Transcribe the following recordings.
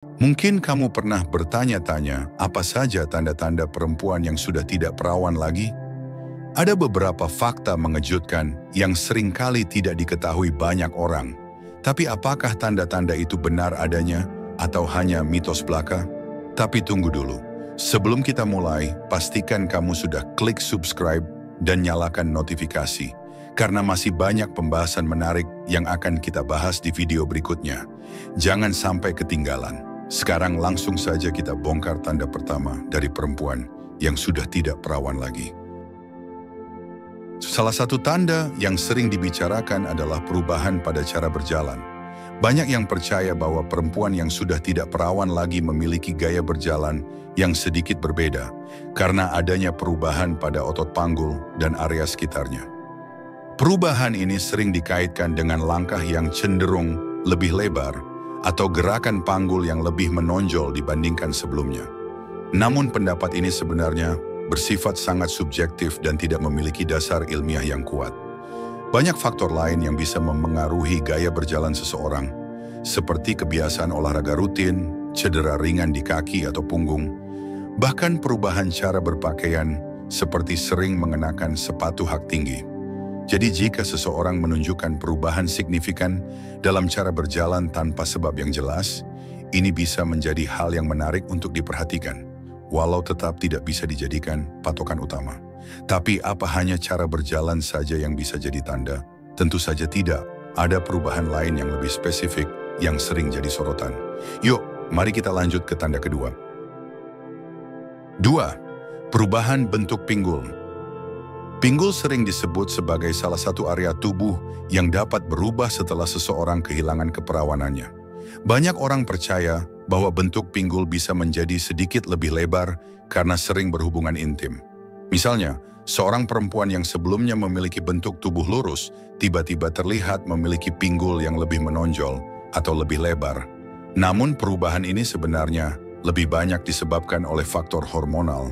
Mungkin kamu pernah bertanya-tanya apa saja tanda-tanda perempuan yang sudah tidak perawan lagi? Ada beberapa fakta mengejutkan yang seringkali tidak diketahui banyak orang. Tapi apakah tanda-tanda itu benar adanya atau hanya mitos belaka? Tapi tunggu dulu. Sebelum kita mulai, pastikan kamu sudah klik subscribe dan nyalakan notifikasi. Karena masih banyak pembahasan menarik yang akan kita bahas di video berikutnya. Jangan sampai ketinggalan. Sekarang langsung saja kita bongkar tanda pertama dari perempuan yang sudah tidak perawan lagi. Salah satu tanda yang sering dibicarakan adalah perubahan pada cara berjalan. Banyak yang percaya bahwa perempuan yang sudah tidak perawan lagi memiliki gaya berjalan yang sedikit berbeda karena adanya perubahan pada otot panggul dan area sekitarnya. Perubahan ini sering dikaitkan dengan langkah yang cenderung lebih lebar atau gerakan panggul yang lebih menonjol dibandingkan sebelumnya. Namun pendapat ini sebenarnya bersifat sangat subjektif dan tidak memiliki dasar ilmiah yang kuat. Banyak faktor lain yang bisa memengaruhi gaya berjalan seseorang, seperti kebiasaan olahraga rutin, cedera ringan di kaki atau punggung, bahkan perubahan cara berpakaian seperti sering mengenakan sepatu hak tinggi. Jadi jika seseorang menunjukkan perubahan signifikan dalam cara berjalan tanpa sebab yang jelas, ini bisa menjadi hal yang menarik untuk diperhatikan, walau tetap tidak bisa dijadikan patokan utama. Tapi apa hanya cara berjalan saja yang bisa jadi tanda? Tentu saja tidak. Ada perubahan lain yang lebih spesifik yang sering jadi sorotan. Yuk, mari kita lanjut ke tanda kedua. 2. Perubahan bentuk pinggul. Pinggul sering disebut sebagai salah satu area tubuh yang dapat berubah setelah seseorang kehilangan keperawanannya. Banyak orang percaya bahwa bentuk pinggul bisa menjadi sedikit lebih lebar karena sering berhubungan intim. Misalnya, seorang perempuan yang sebelumnya memiliki bentuk tubuh lurus tiba-tiba terlihat memiliki pinggul yang lebih menonjol atau lebih lebar. Namun perubahan ini sebenarnya lebih banyak disebabkan oleh faktor hormonal,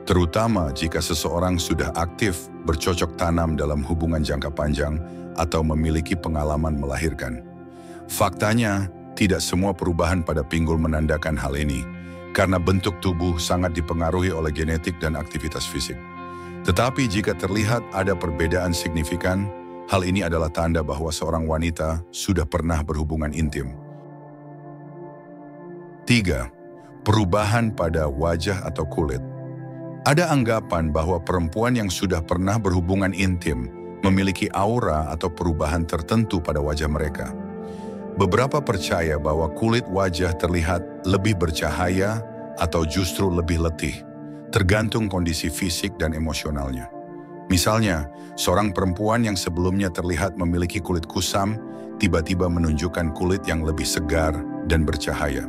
terutama jika seseorang sudah aktif bercocok tanam dalam hubungan jangka panjang atau memiliki pengalaman melahirkan. Faktanya, tidak semua perubahan pada pinggul menandakan hal ini, karena bentuk tubuh sangat dipengaruhi oleh genetik dan aktivitas fisik. Tetapi jika terlihat ada perbedaan signifikan, hal ini adalah tanda bahwa seorang wanita sudah pernah berhubungan intim. 3. Perubahan pada wajah atau kulit. Ada anggapan bahwa perempuan yang sudah pernah berhubungan intim memiliki aura atau perubahan tertentu pada wajah mereka. Beberapa percaya bahwa kulit wajah terlihat lebih bercahaya atau justru lebih letih, tergantung kondisi fisik dan emosionalnya. Misalnya, seorang perempuan yang sebelumnya terlihat memiliki kulit kusam, tiba-tiba menunjukkan kulit yang lebih segar dan bercahaya.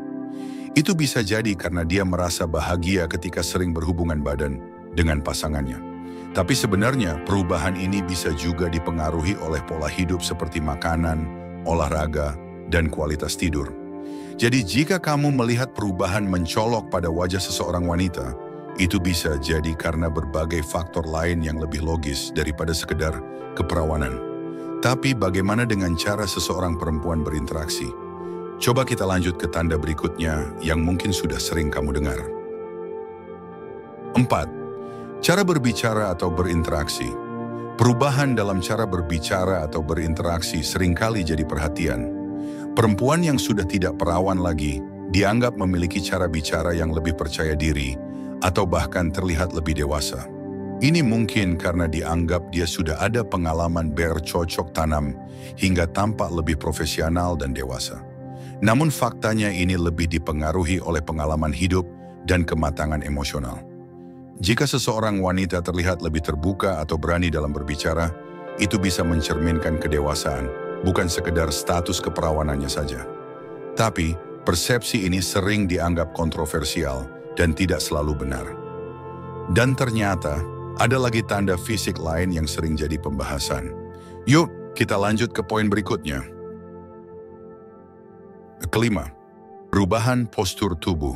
Itu bisa jadi karena dia merasa bahagia ketika sering berhubungan badan dengan pasangannya. Tapi sebenarnya perubahan ini bisa juga dipengaruhi oleh pola hidup seperti makanan, olahraga, dan kualitas tidur. Jadi jika kamu melihat perubahan mencolok pada wajah seseorang wanita, itu bisa jadi karena berbagai faktor lain yang lebih logis daripada sekedar keperawanan. Tapi bagaimana dengan cara seseorang perempuan berinteraksi? Coba kita lanjut ke tanda berikutnya yang mungkin sudah sering kamu dengar. 4. Cara berbicara atau berinteraksi. Perubahan dalam cara berbicara atau berinteraksi seringkali jadi perhatian. Perempuan yang sudah tidak perawan lagi dianggap memiliki cara bicara yang lebih percaya diri atau bahkan terlihat lebih dewasa. Ini mungkin karena dianggap dia sudah ada pengalaman bercocok tanam hingga tampak lebih profesional dan dewasa. Namun faktanya ini lebih dipengaruhi oleh pengalaman hidup dan kematangan emosional. Jika seseorang wanita terlihat lebih terbuka atau berani dalam berbicara, itu bisa mencerminkan kedewasaan, bukan sekedar status keperawanannya saja. Tapi, persepsi ini sering dianggap kontroversial dan tidak selalu benar. Dan ternyata, ada lagi tanda fisik lain yang sering jadi pembahasan. Yuk, kita lanjut ke poin berikutnya. Kelima, perubahan postur tubuh.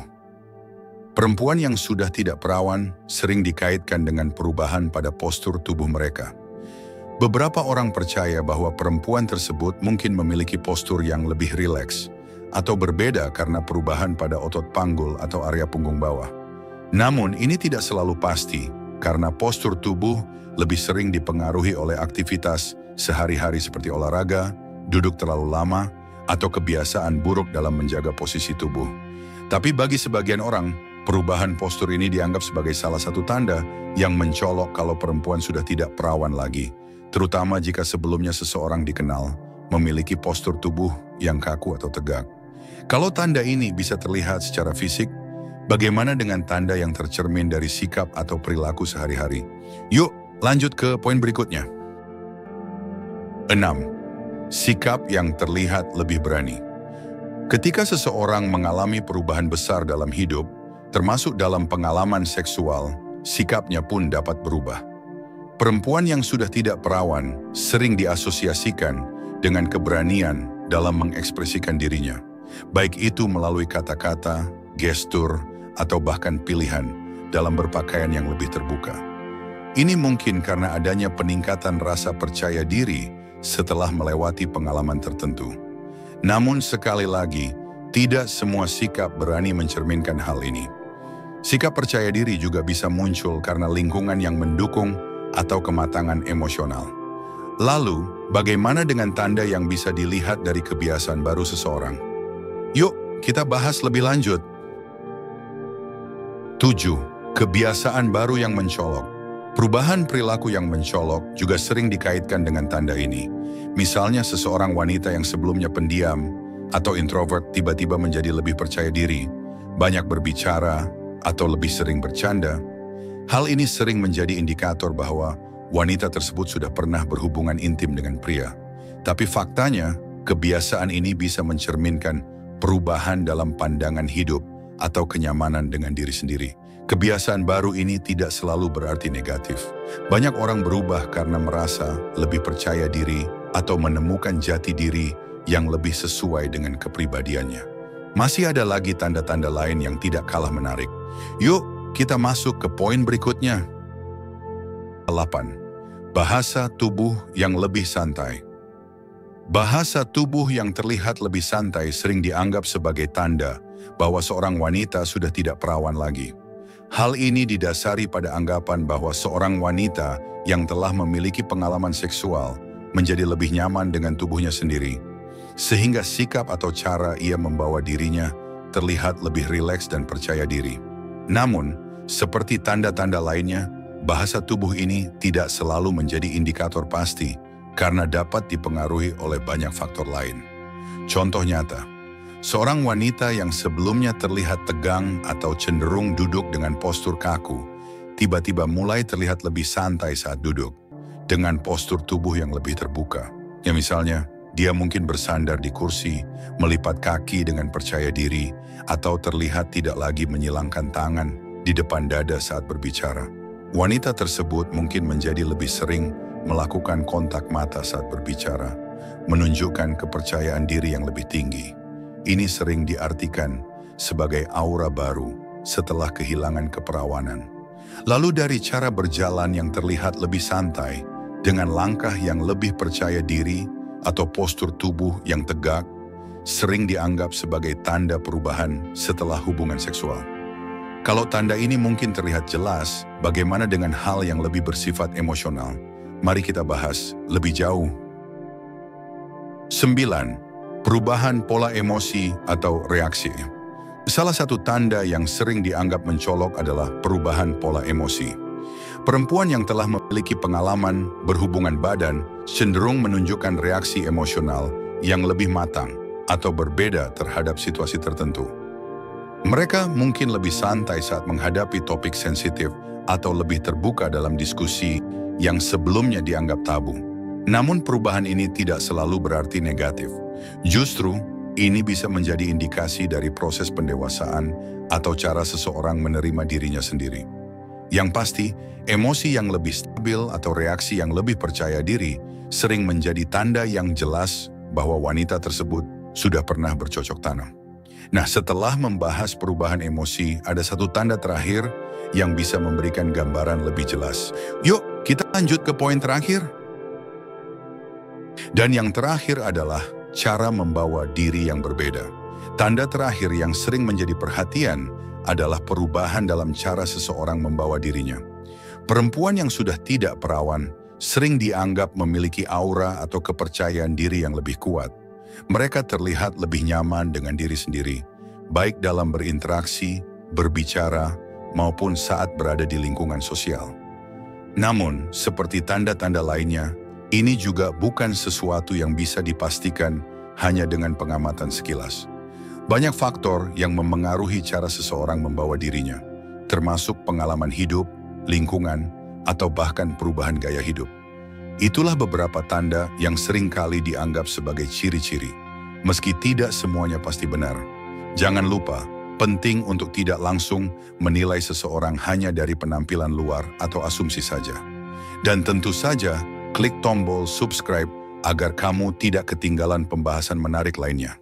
Perempuan yang sudah tidak perawan sering dikaitkan dengan perubahan pada postur tubuh mereka. Beberapa orang percaya bahwa perempuan tersebut mungkin memiliki postur yang lebih rileks atau berbeda karena perubahan pada otot panggul atau area punggung bawah. Namun ini tidak selalu pasti karena postur tubuh lebih sering dipengaruhi oleh aktivitas sehari-hari seperti olahraga, duduk terlalu lama, atau kebiasaan buruk dalam menjaga posisi tubuh. Tapi bagi sebagian orang, perubahan postur ini dianggap sebagai salah satu tanda yang mencolok kalau perempuan sudah tidak perawan lagi, terutama jika sebelumnya seseorang dikenal memiliki postur tubuh yang kaku atau tegak. Kalau tanda ini bisa terlihat secara fisik, bagaimana dengan tanda yang tercermin dari sikap atau perilaku sehari-hari? Yuk, lanjut ke poin berikutnya. 6. Sikap yang terlihat lebih berani. Ketika seseorang mengalami perubahan besar dalam hidup, termasuk dalam pengalaman seksual, sikapnya pun dapat berubah. Perempuan yang sudah tidak perawan sering diasosiasikan dengan keberanian dalam mengekspresikan dirinya, baik itu melalui kata-kata, gestur, atau bahkan pilihan dalam berpakaian yang lebih terbuka. Ini mungkin karena adanya peningkatan rasa percaya diri setelah melewati pengalaman tertentu. Namun sekali lagi, tidak semua sikap berani mencerminkan hal ini. Sikap percaya diri juga bisa muncul karena lingkungan yang mendukung atau kematangan emosional. Lalu, bagaimana dengan tanda yang bisa dilihat dari kebiasaan baru seseorang? Yuk, kita bahas lebih lanjut. 7. Kebiasaan baru yang mencolok. Perubahan perilaku yang mencolok juga sering dikaitkan dengan tanda ini. Misalnya seseorang wanita yang sebelumnya pendiam atau introvert tiba-tiba menjadi lebih percaya diri, banyak berbicara, atau lebih sering bercanda. Hal ini sering menjadi indikator bahwa wanita tersebut sudah pernah berhubungan intim dengan pria. Tapi faktanya, kebiasaan ini bisa mencerminkan perubahan dalam pandangan hidup atau kenyamanan dengan diri sendiri. Kebiasaan baru ini tidak selalu berarti negatif. Banyak orang berubah karena merasa lebih percaya diri atau menemukan jati diri yang lebih sesuai dengan kepribadiannya. Masih ada lagi tanda-tanda lain yang tidak kalah menarik. Yuk, kita masuk ke poin berikutnya. 8. Bahasa tubuh yang lebih santai. Bahasa tubuh yang terlihat lebih santai sering dianggap sebagai tanda bahwa seorang wanita sudah tidak perawan lagi. Hal ini didasari pada anggapan bahwa seorang wanita yang telah memiliki pengalaman seksual menjadi lebih nyaman dengan tubuhnya sendiri, sehingga sikap atau cara ia membawa dirinya terlihat lebih rileks dan percaya diri. Namun, seperti tanda-tanda lainnya, bahasa tubuh ini tidak selalu menjadi indikator pasti karena dapat dipengaruhi oleh banyak faktor lain. Contoh nyata, seorang wanita yang sebelumnya terlihat tegang atau cenderung duduk dengan postur kaku, tiba-tiba mulai terlihat lebih santai saat duduk, dengan postur tubuh yang lebih terbuka. Ya misalnya, dia mungkin bersandar di kursi, melipat kaki dengan percaya diri, atau terlihat tidak lagi menyilangkan tangan di depan dada saat berbicara. Wanita tersebut mungkin menjadi lebih sering melakukan kontak mata saat berbicara, menunjukkan kepercayaan diri yang lebih tinggi. Ini sering diartikan sebagai aura baru setelah kehilangan keperawanan. Lalu dari cara berjalan yang terlihat lebih santai, dengan langkah yang lebih percaya diri atau postur tubuh yang tegak, sering dianggap sebagai tanda perubahan setelah hubungan seksual. Kalau tanda ini mungkin terlihat jelas, bagaimana dengan hal yang lebih bersifat emosional? Mari kita bahas lebih jauh. 9. Perubahan pola emosi atau reaksi. Salah satu tanda yang sering dianggap mencolok adalah perubahan pola emosi. Perempuan yang telah memiliki pengalaman berhubungan badan cenderung menunjukkan reaksi emosional yang lebih matang atau berbeda terhadap situasi tertentu. Mereka mungkin lebih santai saat menghadapi topik sensitif atau lebih terbuka dalam diskusi yang sebelumnya dianggap tabu. Namun perubahan ini tidak selalu berarti negatif. Justru, ini bisa menjadi indikasi dari proses pendewasaan atau cara seseorang menerima dirinya sendiri. Yang pasti, emosi yang lebih stabil atau reaksi yang lebih percaya diri sering menjadi tanda yang jelas bahwa wanita tersebut sudah pernah bercocok tanam. Nah, setelah membahas perubahan emosi, ada satu tanda terakhir yang bisa memberikan gambaran lebih jelas. Yuk, kita lanjut ke poin terakhir. Dan yang terakhir adalah cara membawa diri yang berbeda. Tanda terakhir yang sering menjadi perhatian adalah perubahan dalam cara seseorang membawa dirinya. Perempuan yang sudah tidak perawan sering dianggap memiliki aura atau kepercayaan diri yang lebih kuat. Mereka terlihat lebih nyaman dengan diri sendiri, baik dalam berinteraksi, berbicara, maupun saat berada di lingkungan sosial. Namun, seperti tanda-tanda lainnya, ini juga bukan sesuatu yang bisa dipastikan hanya dengan pengamatan sekilas. Banyak faktor yang memengaruhi cara seseorang membawa dirinya, termasuk pengalaman hidup, lingkungan, atau bahkan perubahan gaya hidup. Itulah beberapa tanda yang seringkali dianggap sebagai ciri-ciri, meski tidak semuanya pasti benar. Jangan lupa, penting untuk tidak langsung menilai seseorang hanya dari penampilan luar atau asumsi saja. Dan tentu saja, klik tombol subscribe agar kamu tidak ketinggalan pembahasan menarik lainnya.